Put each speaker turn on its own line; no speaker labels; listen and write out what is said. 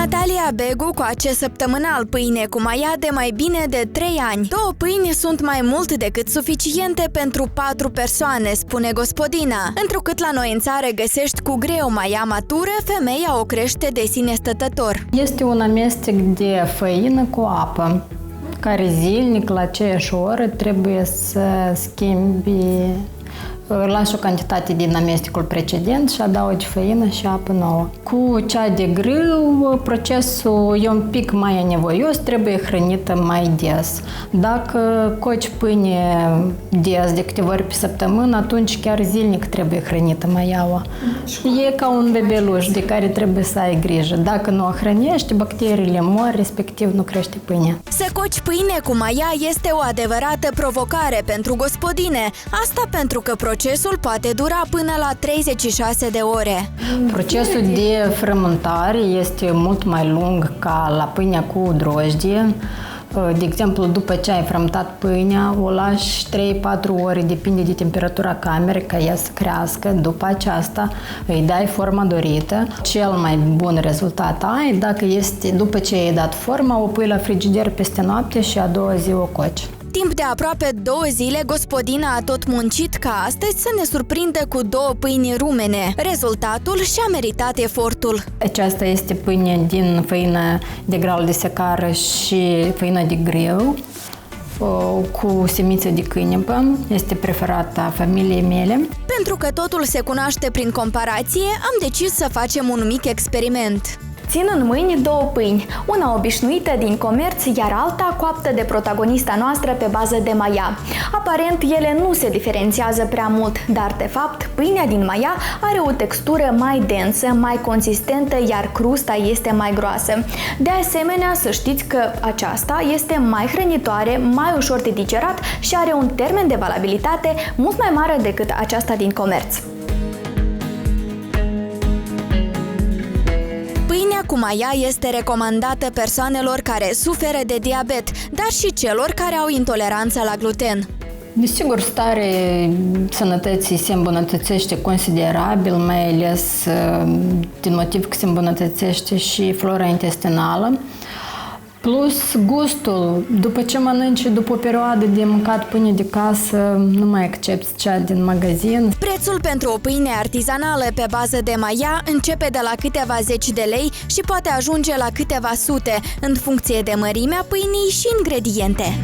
Natalia Begu coace săptămânal pâine cu maia de mai bine de 3 ani. 2 pâini sunt mai mult decât suficiente pentru 4 persoane, spune gospodina. Întrucât la noi în țară găsești cu greu maia matură, femeia o crește de sine stătător.
Este un amestec de făină cu apă, care zilnic, la aceeași oră, trebuie să schimbi. Lași o cantitate din amestecul precedent și adaugi făină și apă nouă. Cu cea de grâu, procesul e un pic mai nevoios, trebuie hrănită mai des. Dacă coci pâine des, de câteva ori pe săptămână, atunci chiar zilnic trebuie hrănită maiaua. E ca un bebeluș de care trebuie să ai grijă. Dacă nu o hrănești, bacteriile mor, respectiv nu crește pâine.
Să coci pâine cu maia este o adevărată provocare pentru gospodine. Asta pentru că procesul poate dura până la 36 de ore.
Procesul de frământare este mult mai lung ca la pâinea cu drojdie. De exemplu, după ce ai frământat pâinea, o lași 3-4 ore, depinde de temperatura camerei, ca ea să crească. După aceasta îi dai forma dorită. Cel mai bun rezultat ai dacă este, după ce ai dat forma, o pui la frigider peste noapte și a doua zi o coci.
Timp de aproape 2 zile, gospodina a tot muncit ca astăzi să ne surprindă cu 2 pâini rumene. Rezultatul și-a meritat efortul.
Aceasta este pâine din făină de grau de secară și făină de grâu cu semințe de câinepă. Este preferata familiei mele.
Pentru că totul se cunoaște prin comparație, am decis să facem un mic experiment.
Țin în mâini 2 pâini, una obișnuită din comerț, iar alta coaptă de protagonista noastră pe bază de maia. Aparent, ele nu se diferențiază prea mult, dar de fapt, pâinea din maia are o textură mai densă, mai consistentă, iar crusta este mai groasă. De asemenea, să știți că aceasta este mai hrănitoare, mai ușor de digerat și are un termen de valabilitate mult mai mare decât aceasta din comerț.
Pâinea cu maia este recomandată persoanelor care suferă de diabet, dar și celor care au intoleranță la gluten.
Desigur, starea sănătății se îmbunătățește considerabil, mai ales din motiv că se îmbunătățește și flora intestinală. Plus gustul, după ce mănânci, după o perioadă de mâncat pâine de casă, nu mai accepti cea din magazin.
Prețul pentru o pâine artizanală pe bază de maia începe de la câteva zeci de lei și poate ajunge la câteva sute, în funcție de mărimea pâinii și ingrediente.